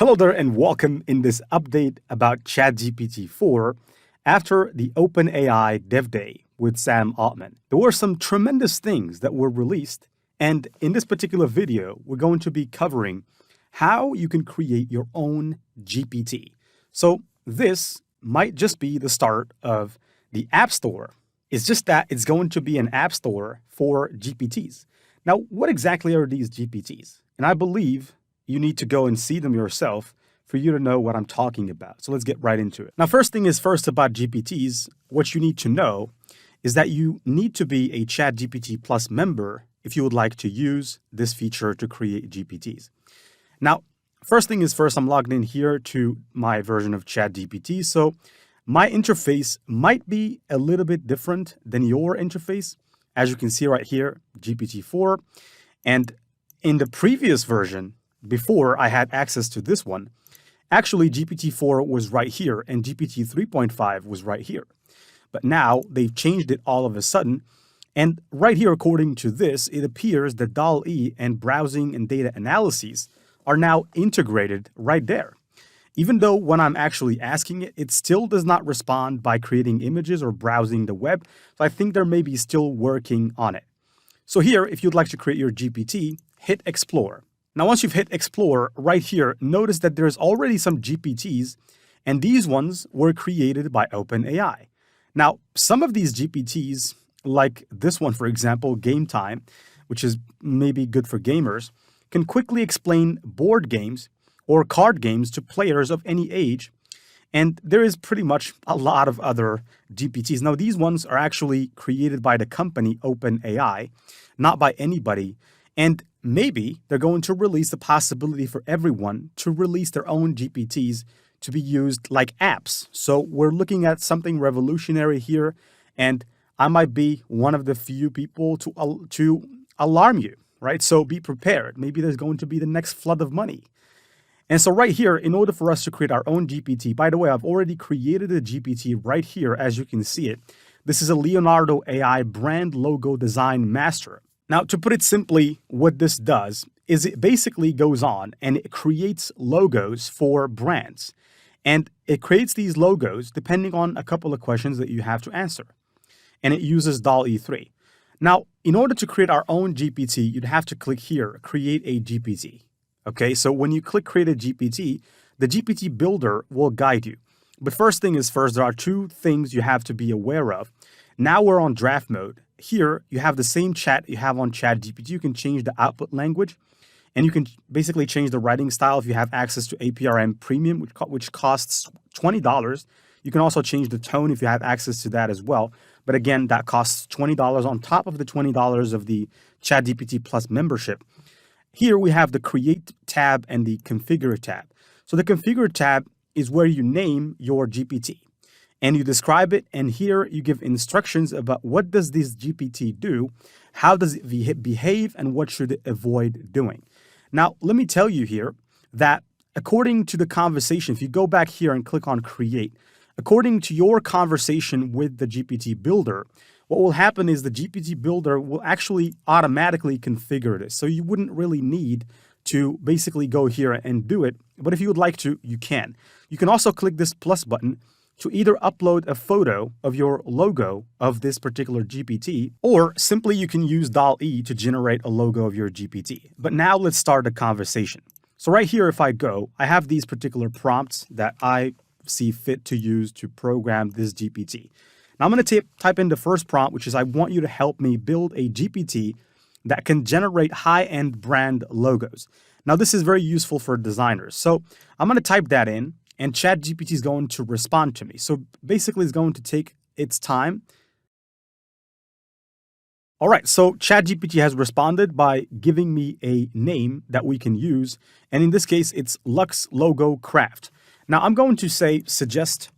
Hello there and welcome in this update about ChatGPT 4 after the OpenAI Dev Day with Sam Altman. There were some tremendous things that were released, and in this particular video, we're going to be covering how you can create your own GPT. So this might just be the start of the App Store. It's just that it's going to be an App Store for GPTs. Now, what exactly are these GPTs? And I believe you need to go and see them yourself for you to know what I'm talking about. So let's get right into it. Now, first thing is first about GPTs, what you need to know is that you need to be a ChatGPT Plus member if you would like to use this feature to create GPTs. Now, first thing is first, I'm logged in here to my version of ChatGPT. So my interface might be a little bit different than your interface. As you can see right here, GPT-4. And in the previous version, before I had access to this one, actually GPT-4 was right here and GPT 3.5 was right here. But now they've changed it all of a sudden. And right here, according to this, it appears that DALL-E and browsing and data analyses are now integrated right there. Even though when I'm actually asking it, it still does not respond by creating images or browsing the web. So I think they're maybe still working on it. So here, if you'd like to create your GPT, hit Explore. Now, once you've hit Explore right here, notice that there's already some GPTs, and these ones were created by OpenAI. Now, some of these GPTs, like this one, for example, Game Time, which is maybe good for gamers, can quickly explain board games or card games to players of any age. And there is pretty much a lot of other GPTs. Now, these ones are actually created by the company OpenAI, not by anybody. And maybe they're going to release the possibility for everyone to release their own GPTs to be used like apps. So we're looking at something revolutionary here, and I might be one of the few people to alarm you, right? So be prepared. Maybe there's going to be the next flood of money. And so right here, in order for us to create our own GPT, by the way, I've already created a GPT right here, as you can see it. This is a Leonardo AI brand logo design master. Now, to put it simply, what this does is it basically goes on and it creates logos for brands. And it creates these logos depending on a couple of questions that you have to answer. And it uses DALL-E 3. Now, in order to create our own GPT, you'd have to click here, Create a GPT. Okay, so when you click Create a GPT, the GPT builder will guide you. But first thing is first, there are two things you have to be aware of. Now we're on draft mode. Here, you have the same chat you have on ChatGPT. You can change the output language, and you can basically change the writing style if you have access to APRM Premium, which costs $20. You can also change the tone if you have access to that as well. But again, that costs $20 on top of the $20 of the ChatGPT Plus membership. Here we have the Create tab and the Configure tab. So the Configure tab is where you name your GPT. And you describe it, and here you give instructions about what does this GPT do, how does it behave, and what should it avoid doing. Now, let me tell you here that according to the conversation, if you go back here and click on Create, according to your conversation with the GPT builder, what will happen is the GPT builder will actually automatically configure this. So you wouldn't really need to basically go here and do it. But if you would like to, you can. You can also click this plus button to either upload a photo of your logo of this particular GPT, or simply you can use DALL-E to generate a logo of your GPT. But now let's start a conversation. So right here, if I go, I have these particular prompts that I see fit to use to program this GPT. Now I'm going to type in the first prompt, which is I want you to help me build a GPT that can generate high-end brand logos. Now this is very useful for designers. So I'm going to type that in, and ChatGPT is going to respond to me. So basically, it's going to take its time. All right, so ChatGPT has responded by giving me a name that we can use. And in this case, it's Lux Logo Craft. Now, I'm going to say, suggest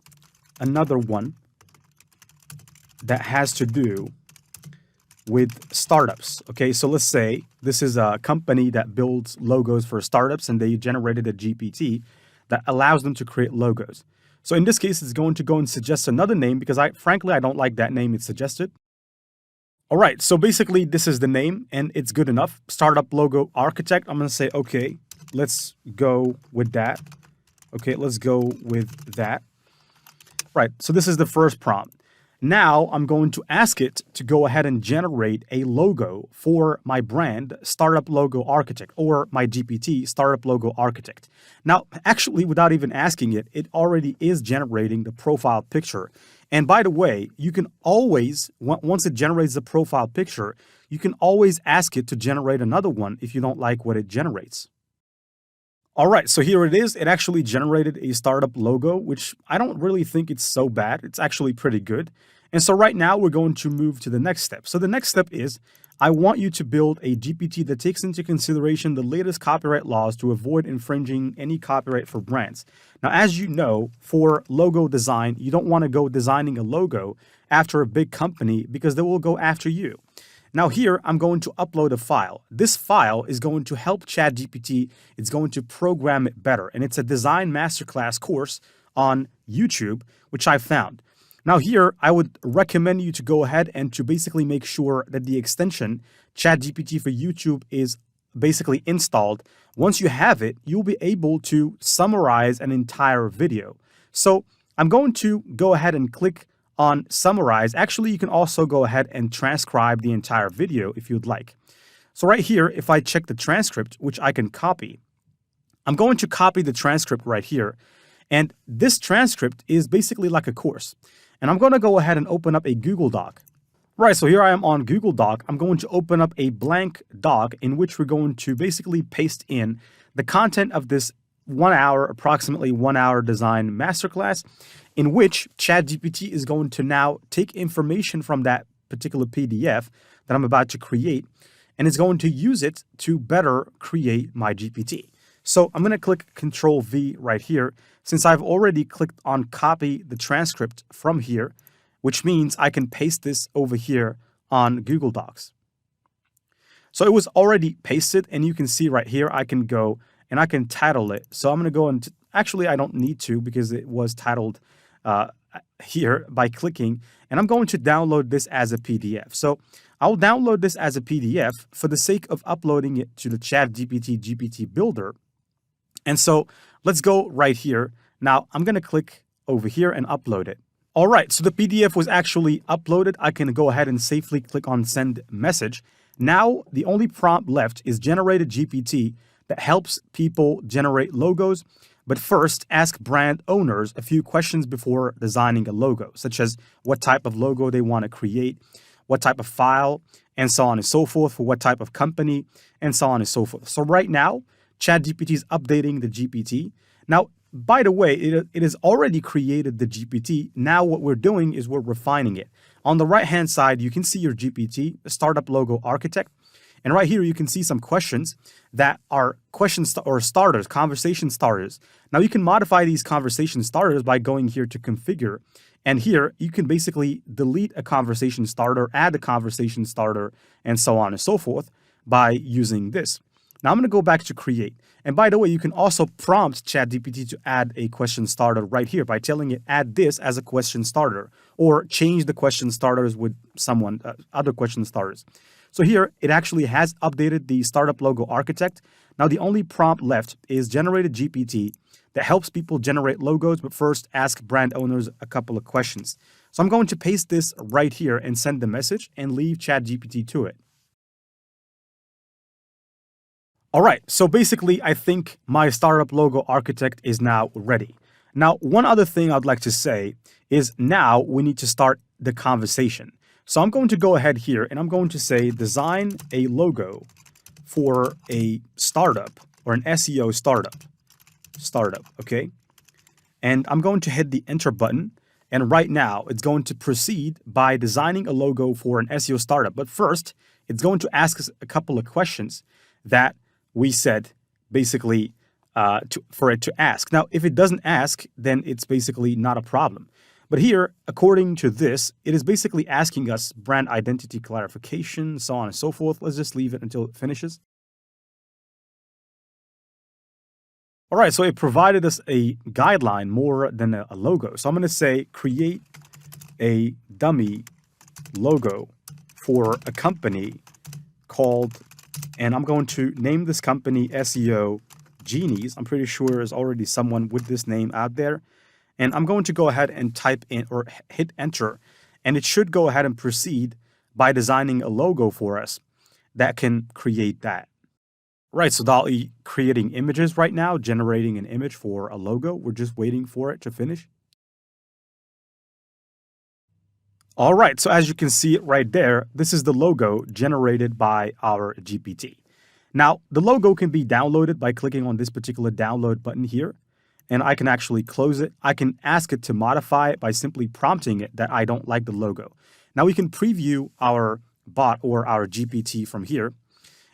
another one that has to do with startups. Okay, so let's say this is a company that builds logos for startups, and they generated a GPT that allows them to create logos. So in this case, it's going to go and suggest another name because frankly, I don't like that name it suggested. All right, so basically this is the name and it's good enough. Startup logo architect, I'm gonna say, okay, let's go with that. Okay, let's go with that. Right, so this is the first prompt. Now I'm going to ask it to go ahead and generate a logo for my brand, Startup Logo Architect, or my GPT, Startup Logo Architect. Now, actually, without even asking it, it already is generating the profile picture. And by the way, you can always, once it generates the profile picture, you can always ask it to generate another one if you don't like what it generates. All right, so here it is. It actually generated a startup logo, which I don't really think it's so bad. It's actually pretty good. And so right now we're going to move to the next step. So the next step is I want you to build a GPT that takes into consideration the latest copyright laws to avoid infringing any copyright for brands. Now, as you know, for logo design, you don't want to go designing a logo after a big company because they will go after you. Now here, I'm going to upload a file. This file is going to help ChatGPT. It's going to program it better. And it's a design masterclass course on YouTube, which I found. Now here, I would recommend you to go ahead and to basically make sure that the extension ChatGPT for YouTube is basically installed. Once you have it, you'll be able to summarize an entire video. So I'm going to go ahead and click on summarize. Actually, you can also go ahead and transcribe the entire video if you'd like. So right here, if I check the transcript, which I can copy, I'm going to copy the transcript right here. And this transcript is basically like a course. And I'm going to go ahead and open up a Google Doc. Right, so here I am on Google Doc. I'm going to open up a blank doc in which we're going to basically paste in the content of this approximately 1 hour design masterclass, in which ChatGPT is going to now take information from that particular PDF that I'm about to create, and it's going to use it to better create my GPT. So I'm going to click Control V right here, since I've already clicked on copy the transcript from here, which means I can paste this over here on Google Docs. So it was already pasted, and you can see right here, I can go and I can title it. So I'm going to go and actually, I don't need to because it was titled here by clicking, and I'm going to download this as a PDF. So I'll download this as a PDF for the sake of uploading it to the ChatGPT GPT builder. And so let's go right here. Now I'm going to click over here and upload it. All right, so the PDF was actually uploaded. I can go ahead and safely click on send message. Now the only prompt left is generate a GPT that helps people generate logos. But first, ask brand owners a few questions before designing a logo, such as what type of logo they want to create, what type of file, and so on and so forth, for what type of company, and so on and so forth. So right now, ChatGPT is updating the GPT. Now, by the way, it has already created the GPT. Now what we're doing is we're refining it. On the right-hand side, you can see your GPT, Startup Logo Architect. And right here, you can see some questions that are questions or starters, conversation starters. Now, you can modify these conversation starters by going here to configure. And here, you can basically delete a conversation starter, add a conversation starter, and so on and so forth by using this. Now, I'm going to go back to create. And by the way, you can also prompt ChatGPT to add a question starter right here by telling it add this as a question starter, or change the question starters with other question starters. So here, it actually has updated the Startup Logo Architect. Now, the only prompt left is generate a GPT that helps people generate logos, but first ask brand owners a couple of questions. So I'm going to paste this right here and send the message and leave ChatGPT to it. All right, so basically, I think my Startup Logo Architect is now ready. Now, one other thing I'd like to say is now we need to start the conversation. So I'm going to go ahead here and I'm going to say design a logo for a startup or an SEO startup, okay? And I'm going to hit the enter button. And right now it's going to proceed by designing a logo for an SEO startup. But first, it's going to ask us a couple of questions that we said basically for it to ask. Now, if it doesn't ask, then it's basically not a problem. But here, according to this, it is basically asking us brand identity clarification, so on and so forth. Let's just leave it until it finishes. All right, so it provided us a guideline more than a logo. So I'm going to say create a dummy logo for a company called, and I'm going to name this company SEO Genies. I'm pretty sure there's already someone with this name out there. And I'm going to go ahead and type in or hit enter. And it should go ahead and proceed by designing a logo for us that can create that. Right, so DALL-E creating images right now, generating an image for a logo. We're just waiting for it to finish. All right, so as you can see it right there, this is the logo generated by our GPT. Now, the logo can be downloaded by clicking on this particular download button here, and I can actually close it. I can ask it to modify it by simply prompting it that I don't like the logo. Now we can preview our bot or our GPT from here,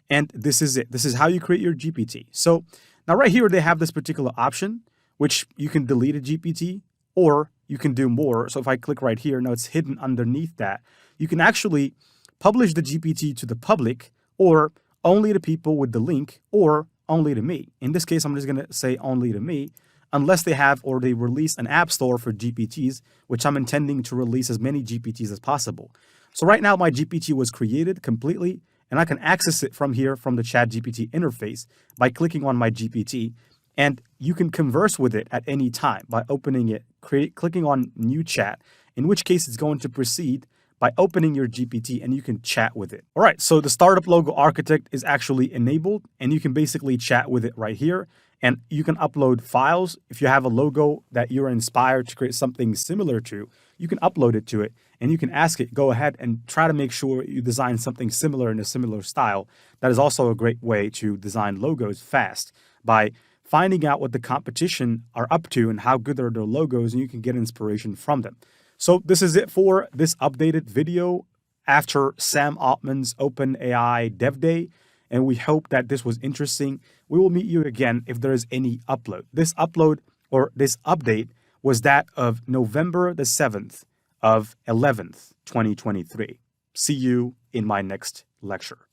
and this is it. This is how you create your GPT. So now right here, they have this particular option, which you can delete a GPT or you can do more. So if I click right here, now it's hidden underneath that. You can actually publish the GPT to the public or only to people with the link or only to me. In this case, I'm just going to say only to me unless they have or they release an app store for GPTs, which I'm intending to release as many GPTs as possible. So right now, my GPT was created completely, and I can access it from here from the ChatGPT interface by clicking on my GPT. And you can converse with it at any time by opening it, clicking on new chat, in which case it's going to proceed by opening your GPT and you can chat with it. All right, so the startup logo architect is actually enabled and you can basically chat with it right here. And you can upload files. If you have a logo that you're inspired to create something similar to, you can upload it to it and you can ask it, go ahead and try to make sure you design something similar in a similar style. That is also a great way to design logos fast by finding out what the competition are up to and how good are their logos, and you can get inspiration from them. So this is it for this updated video after Sam Altman's OpenAI Dev Day. And we hope that this was interesting. We will meet you again if there is any upload. This upload or this update was that of November the 7th of 11th, 2023. See you in my next lecture.